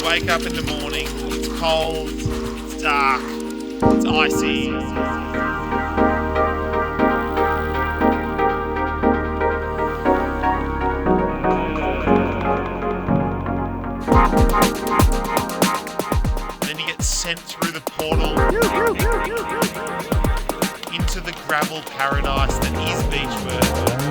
You wake up in the morning, it's cold, it's dark, it's icy. Then you get sent through the portal into the gravel paradise that is Beechworth.